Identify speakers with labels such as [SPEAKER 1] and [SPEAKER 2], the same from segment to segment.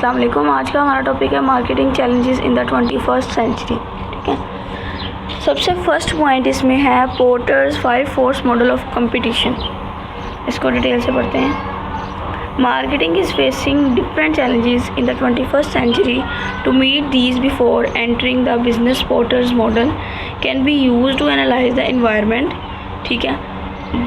[SPEAKER 1] अस्सलाम वालेकुम। आज का हमारा टॉपिक है marketing challenges in the 21st century. ठीक है, सबसे फर्स्ट पॉइंट इसमें है Porter's 5 force model of competition. इसको डिटेल से पढ़ते हैं। Marketing is facing different challenges in the 21st century to meet these before entering the business Porter's model can be use to analyze the environment. ठीक है,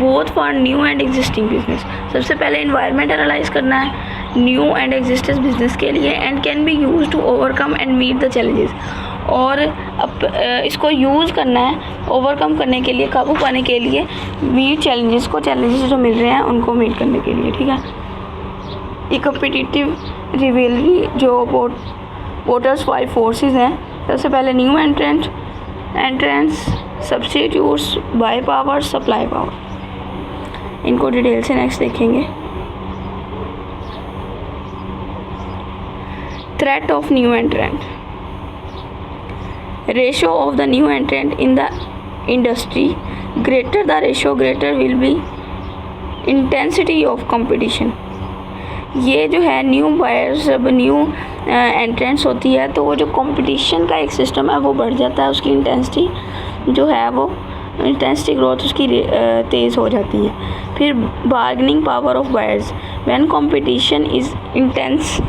[SPEAKER 1] both for new and existing business. सबसे पहले environment analyse करना है new and existing business के लिए, and can be use to overcome and meet the challenges. और अब इसको यूज़ करना है ओवरकम करने के लिए, काबू पाने के लिए, मीट चैलेंजेस को, चैलेंजेस जो मिल रहे हैं उनको मीट करने के लिए। ठीक है, ये कम्पिटिटिव रिवेलरी जो वोटर्स 5 फोर्सेस हैं। सबसे पहले new entrance, substitutes, by power, supply power. इनको डिटेल से नेक्स्ट देखेंगे। Threat of new एंट्रेंट, ratio of the new एंट्रेंट in the industry, greater the ratio greater will be intensity of competition. ये जो है न्यू बायर्स, जब न्यू एंट्रेंस होती है तो वो जो कंपटीशन का एक सिस्टम है वो बढ़ जाता है, उसकी इंटेंसिटी जो है वो इंटेंसिटी ग्रोथ उसकी तेज़ हो जाती है। फिर bargaining power of buyers, when competition is intense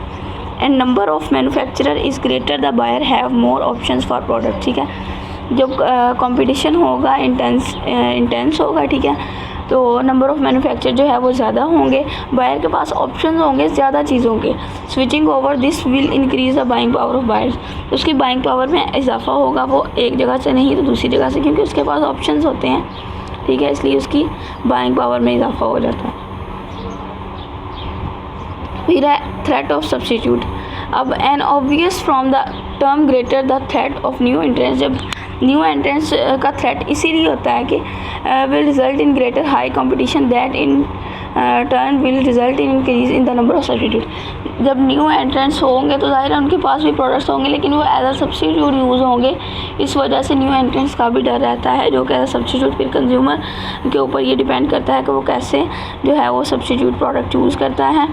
[SPEAKER 1] and number of manufacturer is greater the buyer have more options for product. ठीक है, जब कंपटीशन होगा, इंटेंस होगा, ठीक है, तो नंबर ऑफ मैन्युफैक्चर जो है वो ज़्यादा होंगे, बायर के पास ऑप्शन होंगे ज़्यादा चीज़ों के। Switching over this will increase the buying power of buyers, तो उसकी बाइंग पावर में इजाफा होगा, वो एक जगह से नहीं तो दूसरी जगह से, क्योंकि उसके पास ऑप्शंस होते हैं। ठीक है, इसलिए उसकी बाइंग पावर में इजाफा हो जाता है। फिर है थ्रेट ऑफ सब्स्टिट्यूट। अब N obvious from the term greater the threat of new entrance, जब न्यू एंट्रेंस का थ्रेट इसीलिए होता है कि will result in greater high competition that in turn will result in increase in the number of substitute. जब new entrance होंगे तो ज़ाहिर है उनके पास भी प्रोडक्ट्स होंगे, लेकिन वो एज अ सब्स्टिट्यूट यूज़ होंगे। इस वजह से न्यू एंट्रेंस का भी डर रहता है, जो कि एज अ सब्स्टिट्यूट फिर कंज्यूमर के ऊपर ये डिपेंड करता है कि वो कैसे जो है वो सब्स्टिट्यूट प्रोडक्ट चूज़ करता है।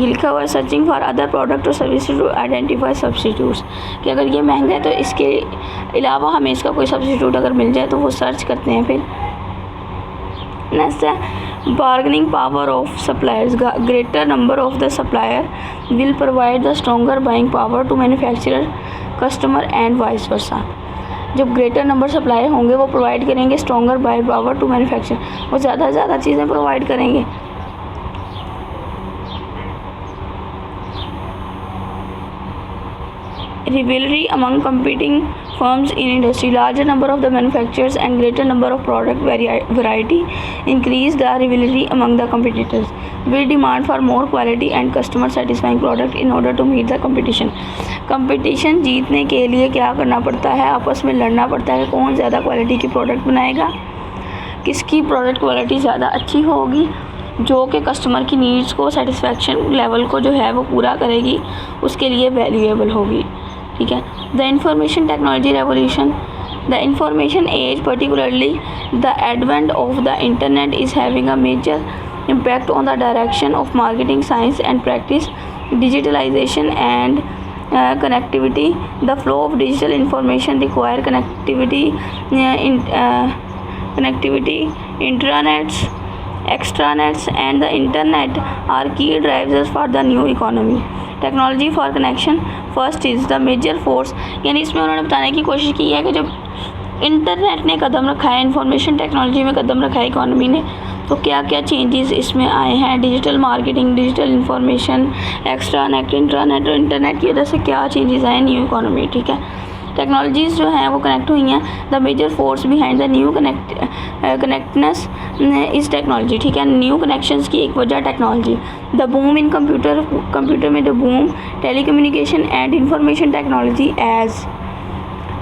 [SPEAKER 1] ये लिखा हुआ है सर्चिंग फॉर अदर प्रोडक्ट और सर्विस टू आइडेंटिफाई सब्स्टिट्यूट्स, कि अगर ये महंगा है तो इसके अलावा हमें इसका कोई सब्स्टिट्यूट अगर मिल जाए तो वो सर्च करते हैं। फिर नेक्स्ट है bargaining power of suppliers, greater number of the supplier will provide the stronger buying power to manufacturer, customer and vice versa. जब ग्रेटर नंबर सप्लायर होंगे वो प्रोवाइड करेंगे stronger buying power to manufacture, वो ज़्यादा से ज़्यादा चीज़ें प्रोवाइड करेंगे। Rivalry among competing firms in industry, larger number of the manufacturers and greater number of product variety increase the rivalry among the competitors, with demand for more quality and customer satisfying product in order to meet the competition। Competition जीतने के लिए क्या करना पड़ता है, आपस में लड़ना पड़ता है, कौन ज़्यादा क्वालिटी की प्रोडक्ट बनाएगा, किसकी प्रोडक्ट क्वालिटी ज़्यादा अच्छी होगी, जो कि कस्टमर की नीड्स को, सेटिस्फैक्शन लेवल को जो है वो पूरा करेगी, उसके लिए वैल्यूएबल होगी। ठीक है, the information technology revolution, the information age particularly the advent of the internet is having a major impact on the direction of marketing science and practice, digitalization and connectivity, the flow of digital information require connectivity, intranets, extranets and the internet are key drivers for the new economy। Technology for connection first is the major force, यानी इसमें उन्होंने बताने की कोशिश की है कि जब इंटरनेट ने कदम रखा है, इंफॉर्मेशन टेक्नोलॉजी में कदम रखा है इकोनॉमी ने, तो क्या क्या चेंजेस इसमें आए हैं, digital marketing, digital information, extranet, intranet और इंटरनेट की वजह से क्या चेंजेस आए न्यू इकोनॉमी। ठीक है, टेक्नोलॉजीज़ जो हैं वो कनेक्ट हुई हैं। The major force behind the new connectedness is technology. ठीक है, न्यू कनेक्शंस की एक वजह technology. The boom in computer में the boom, telecommunication and information technology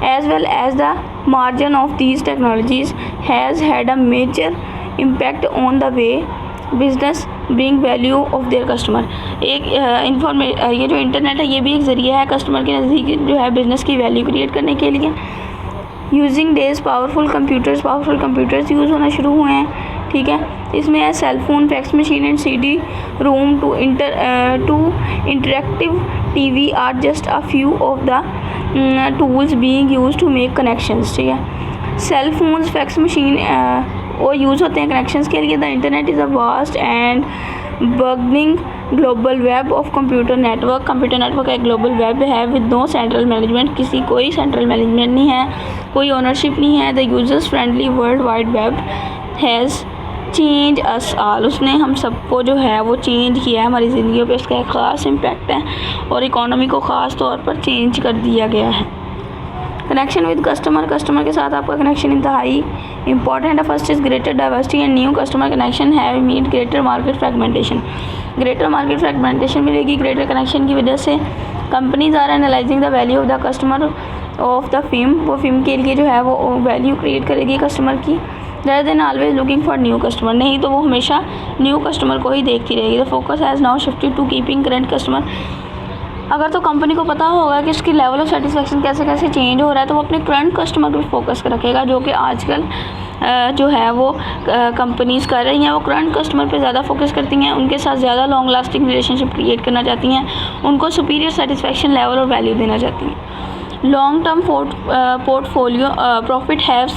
[SPEAKER 1] as well as the margin of these technologies has had a major impact on the way business bring value of their customer. एक ये जो internet है ये भी एक ज़रिया है कस्टमर के नज़दीक जो है बिज़नेस की वैल्यू क्रिएट करने के लिए। Using these powerful computers use होना शुरू हुए हैं। ठीक है, इसमें है cell phone, fax machine and CD ROM to interactive TV are just a few of the tools being used to make connections. ठीक है, सेल फोन्स, फैक्स मशीन वो यूज़ होते हैं कनेक्शंस के लिए. The internet is a vast and burning global web of computer network. Computer network एक global web है with no central management. कोई सेंट्रल मैनेजमेंट नहीं है, कोई ओनरशिप नहीं है. The users friendly world wide web has change us all. उसने हम सबको जो है वो चेंज किया है, हमारी ज़िंदगियों पे उसका एक ख़ास इम्पैक्ट है और इकोनॉमी को ख़ास तौर पर चेंज कर दिया गया है. कनेक्शन विद कस्टमर के साथ आपका कनेक्शन इंतहाई इंपॉर्टेंट है. First is greater diversity and new customer connection have meet greater market fragmentation. Greater market fragmentation मिलेगी ग्रेटर कनेक्शन की वजह से. Companies are analyzing the value of the customer of the film. वो film के लिए जो है वो वैल्यू क्रिएट करेगी कस्टमर की. Rather than always looking for new customer. नहीं तो वो हमेशा न्यू कस्टमर को ही देखती रहेगी. The focus has now shifted to keeping current customer. अगर तो कंपनी को पता होगा कि उसकी लेवल ऑफ सेटिस्फेक्शन कैसे कैसे चेंज हो रहा है तो वो अपने करंट कस्टमर पर फोकस रखेगा, जो कि आजकल जो है वो कंपनीज़ कर रही हैं. वो करंट कस्टमर पे ज़्यादा फोकस करती हैं, उनके साथ ज़्यादा लॉन्ग लास्टिंग रिलेशनशिप क्रिएट करना चाहती हैं, उनको सुपीरियर सेटिस्फेक्शन लेवल और वैल्यू देना चाहती हैं. Long term portfolio profit have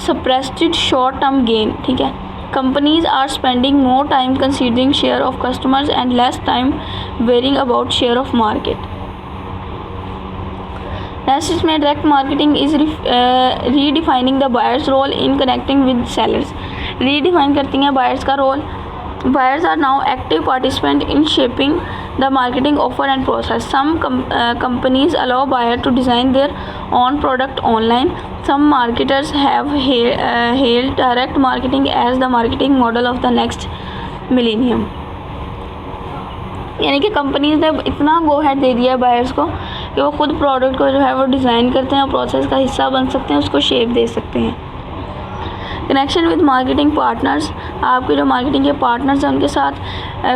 [SPEAKER 1] suppressed short term gain. ठीक है, companies are spending more time considering share of customers and less time worrying about share of market. Next is direct marketing is redefining the buyer's role in connecting with sellers. Redefine करती हैं buyers का role. Buyers are now active participants in shaping the marketing offer and process. Some companies allow buyers to design their own product online. Some marketers have hailed direct marketing as the marketing model of the next millennium. यानी कि companies ने इतना गो head they दिया है buyers को कि वो खुद प्रोडक्ट को जो है वो डिज़ाइन करते हैं और प्रोसेस का हिस्सा बन सकते हैं, उसको शेप दे सकते हैं. Connection with marketing partners. आपके जो मार्केटिंग के पार्टनर्स हैं उनके साथ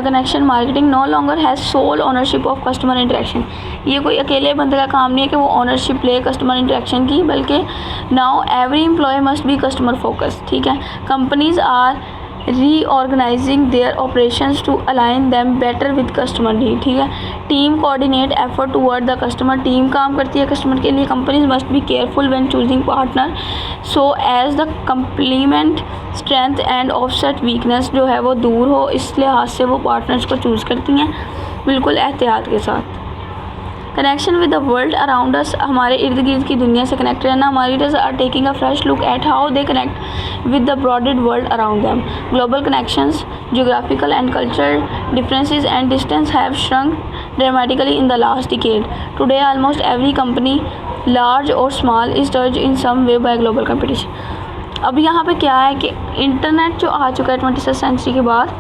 [SPEAKER 1] connection. Marketing no longer has sole ownership of customer interaction. ये कोई अकेले बंदे का काम नहीं है कि वो ओनरशिप ले कस्टमर इंटरेक्शन की, बल्कि now every employ must be customer focus. ठीक है, companies are reorganizing their operations to align them better with customer need. ठीक है, team coordinate effort toward the customer. Team काम करती है कस्टमर के लिए. Companies must be careful when choosing partner so as the complement strength and offset weakness जो है वो दूर हो. इस लिहाज से वो पार्टनर्स को चूज़ करती हैं बिल्कुल एहतियात के साथ. Connection with the world around us. हमारे इर्द गिर्द की दुनिया से कनेक्ट रहना. हमारी readers are taking a fresh look at how they connect with the broader world around them. Global connections, geographical and cultural differences and distance have shrunk dramatically in the last decade. Today almost every company, large or small, is touched in some way by global competition. अब यहाँ पे क्या है कि internet जो आ चुका है 21st century के बाद,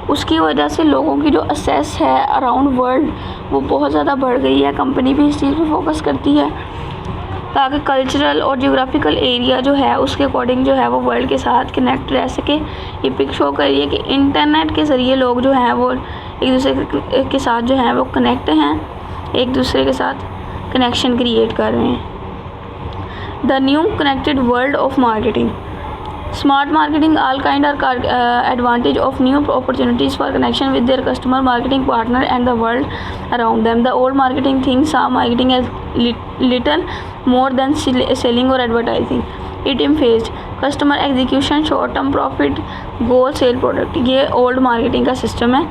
[SPEAKER 1] उसकी वजह से लोगों की जो एक्सेस है अराउंड वर्ल्ड वो बहुत ज़्यादा बढ़ गई है. कंपनी भी इस चीज़ पे फोकस करती है ताकि कल्चरल और जियोग्राफिकल एरिया जो है उसके अकॉर्डिंग जो है वो वर्ल्ड के साथ कनेक्ट रह सके. ये पिक शो करिए है कि इंटरनेट के ज़रिए लोग जो हैं वो एक दूसरे के साथ जो हैं वो कनेक्ट हैं, एक दूसरे के साथ कनेक्शन क्रिएट कर रहे हैं. The new connected world of marketing. Smart marketing all kind are advantage of new opportunities for connection with their customer, marketing partner and the world around them. The old marketing things saw marketing as little more than selling or advertising. It emphasized customer execution, short term profit, goal, sale product. ये old marketing का system है.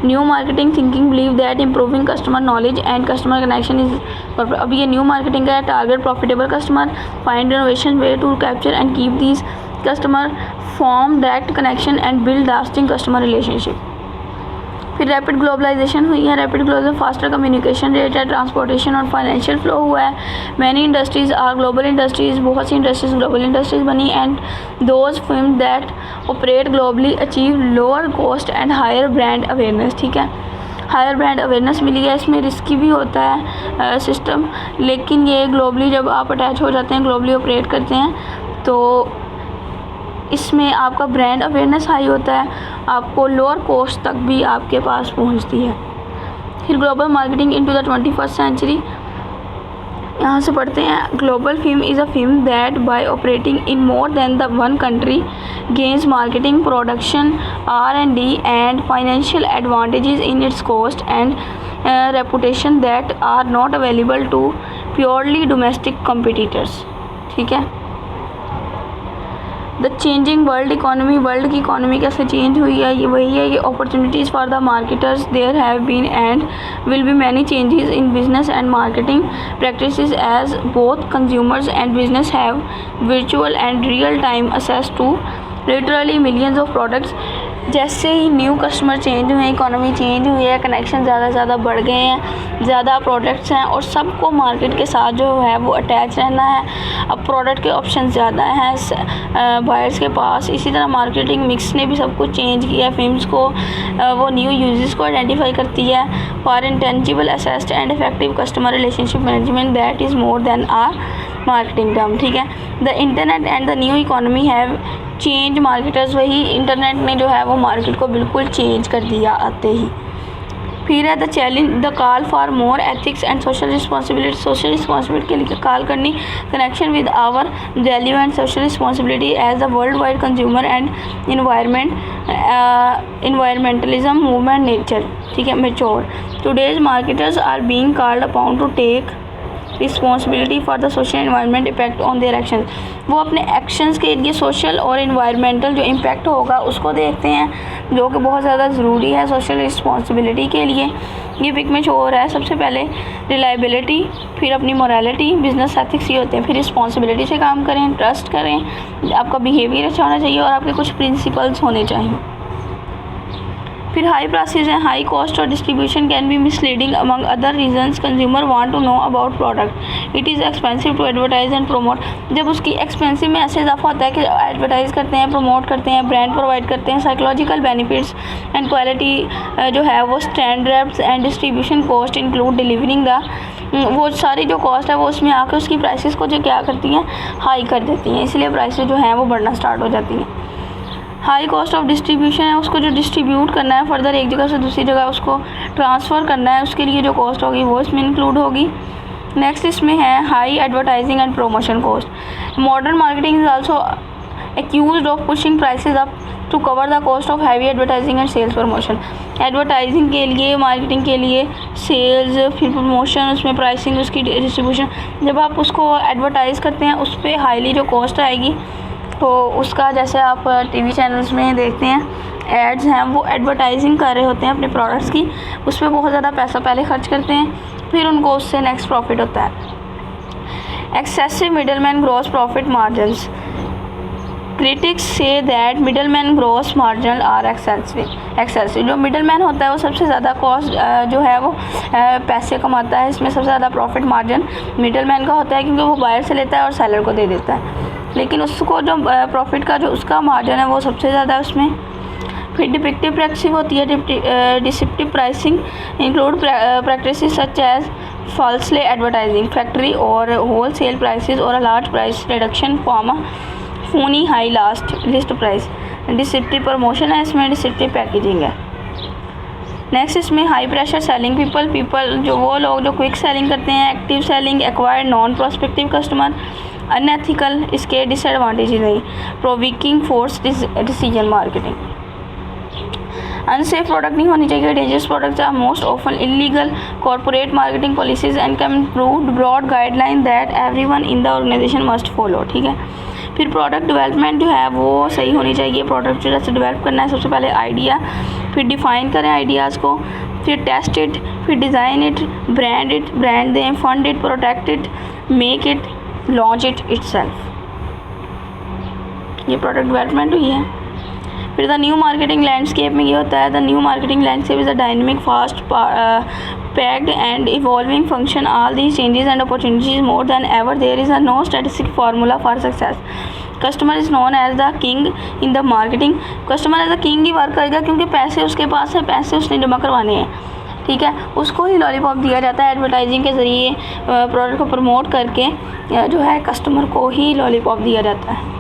[SPEAKER 1] New marketing thinking believe that improving customer knowledge and customer connection is. अब ये new marketing का है. Target profitable customer, find innovation way to capture and keep these customer, form that connection and build lasting customer relationship. फिर rapid globalization हुई है. Rapid global faster communication rate है, transportation और financial flow हुआ है. Many industries are global industries. बहुत सी industries global industries बनी. And those film that operate globally achieve lower cost and higher brand awareness. ठीक है, हायर ब्रांड अवेयरनेस मिली है. इसमें रिस्की भी होता है सिस्टम, लेकिन ये ग्लोबली जब आप अटैच हो जाते हैं, ग्लोबली ऑपरेट करते हैं, तो इसमें आपका ब्रांड अवेयरनेस हाई होता है, आपको लोअर कॉस्ट तक भी आपके पास पहुंचती है. फिर global marketing into the 21st century. यहाँ से पढ़ते हैं, global film is a film that by operating in more than the one country gains marketing, production, R&D and financial advantages in its cost and reputation that are not available to purely domestic competitors. ठीक है। The changing world economy, world की economy कैसे change हुई है, ये वही है कि opportunities for the marketers, there have been and will be many changes in business and marketing practices as both consumers and business have virtual and real time access to literally millions of products. जैसे ही new customer change हुए, economy change हुई है, connection ज़्यादा से ज़्यादा बढ़ गए हैं, ज़्यादा प्रोडक्ट्स हैं और सबको मार्केट के साथ जो है वो अटैच रहना है। अब प्रोडक्ट के ऑप्शन ज़्यादा हैं बायर्स के पास। इसी तरह मार्केटिंग मिक्स ने भी सब कुछ चेंज किया है। फिल्म्स को वो न्यू यूजेस को आइडेंटिफाई करती है for intangible assessed and effective customer relationship management that is more than a marketing term. ठीक है। The internet and the new economy have change marketers, वही इंटरनेट ने जो है वो मार्केट को बिल्कुल चेंज कर दिया आते ही। फिर है the challenge, the call for more ethics and social responsibility, social responsibility के लिए कॉल करनी, connection with our value and social responsibility as the world wide consumer and environmentalism movement nature. ठीक है, mature. Today's marketers are being called upon to take responsibility for the social environment impact on their actions. वो अपने actions के लिए social और environmental जो impact होगा उसको देखते हैं, जो कि बहुत ज़्यादा ज़रूरी है सोशल रिस्पॉन्सिबिलिटी के लिए। ये पिक में शो हो रहा है। सबसे पहले रिलायबिलिटी, फिर अपनी मोरालिटी, बिजनेस एथिक्स ये होते हैं, फिर रिस्पॉन्सिबिलिटी से काम करें, ट्रस्ट करें, आपका बिहेवियर अच्छा होना चाहिए और आपके कुछ प्रिंसिपल्स होने चाहिए। फिर हाई प्राइसेस हैं, हाई कॉस्ट और distribution can be misleading among other reasons. Consumer want to know about product, it is expensive to advertise and promote. जब उसकी एक्सपेंसिव में ऐसे इजाफा होता है कि एडवर्टाइज़ करते हैं, प्रमोट करते हैं, ब्रांड प्रोवाइड करते हैं, साइकोलॉजिकल बेनिफिट्स एंड क्वालिटी जो है वो standards and distribution cost include delivering the, वो सारी जो कॉस्ट है वो उसमें आकर उसकी प्राइसेस को जो क्या करती हैं, हाई कर देती हैं, इसलिए प्राइसेस जो हैं वो बढ़ना स्टार्ट हो जाती हैं। हाई कॉस्ट ऑफ डिस्ट्रीब्यूशन है, उसको जो डिस्ट्रीब्यूट करना है फर्दर एक जगह से दूसरी जगह उसको ट्रांसफ़र करना है, उसके लिए जो कॉस्ट होगी वो इसमें इंक्लूड होगी। नेक्स्ट इसमें है high advertising and promotion cost. Modern marketing is also accused of pushing prices up to cover the cost of heavy advertising and sales promotion. Advertising के लिए, मार्केटिंग के लिए, सेल्स, फिर प्रमोशन, उसमें प्राइसिंग, उसकी डिस्ट्रीब्यूशन, जब आप उसको एडवर्टाइज़ करते हैं उस पर हाईली जो कॉस्ट आएगी, तो उसका जैसे आप टीवी चैनल्स में देखते हैं एड्स हैं, वो एडवर्टाइजिंग कर रहे होते हैं अपने प्रोडक्ट्स की, उस पर बहुत ज़्यादा पैसा पहले खर्च करते हैं, फिर उनको उससे नेक्स्ट प्रॉफिट होता है। Excessive middleman gross profit margins, critics say that middleman gross margin are excessive. जो मिडलमैन होता है वो सबसे ज़्यादा कॉस्ट जो है वो पैसे कमाता है, इसमें सबसे ज़्यादा प्रॉफिट मार्जिन मिडलमैन का होता है, क्योंकि वो बायर से लेता है और सेलर को दे देता है, लेकिन उसको जो प्रॉफिट का जो उसका मार्जिन है वो सबसे ज़्यादा है उसमें। फिर डिपिक्टिव प्रैक्टिस होती है, deceptive pricing include practices such as falsely advertising, factory और होल सेल प्राइसेस और a large price reduction from phony high last list price. Deceptive promotion है, इसमें डिसेप्टिव पैकेजिंग है। नेक्स्ट इसमें हाई प्रेशर सेलिंग पीपल जो वो लोग जो क्विक सेलिंग करते हैं, active selling, acquired non prospective customer, unethical, इसके डिसएडवांटेजेस नहीं, provoking force decision marketing. Unsafe product नहीं होनी चाहिए, dangerous products are most often illegal, corporate marketing policies and can improve broad guideline that everyone in the organisation must follow. ठीक है। फिर product development जो है वो सही होनी चाहिए, प्रोडक्ट जो जैसे डेवलप करना है सबसे पहले आइडिया, फिर डिफ़ाइन करें आइडियाज़ को, फिर टेस्ट इट, फिर डिज़ाइन इट, ब्रांड दें, fund it, protect it, make it, launch it itself. ये प्रोडक्ट डेवलपमेंट हुई है। फिर द न्यू मार्केटिंग लैंडस्केप में ये होता है, the new marketing landscape is a dynamic fast packed and evolving function, all these changes and opportunities more than ever, there is a no statistic formula for success. Customer is known as the king in the marketing, customer as the king ही work करेगा, क्योंकि पैसे उसके पास है, पैसे उसने जमा करवाने हैं। ठीक है, उसको ही लॉलीपॉप दिया जाता है, एडवर्टाइजिंग के ज़रिए प्रोडक्ट को प्रमोट करके जो है कस्टमर को ही लॉलीपॉप दिया जाता है।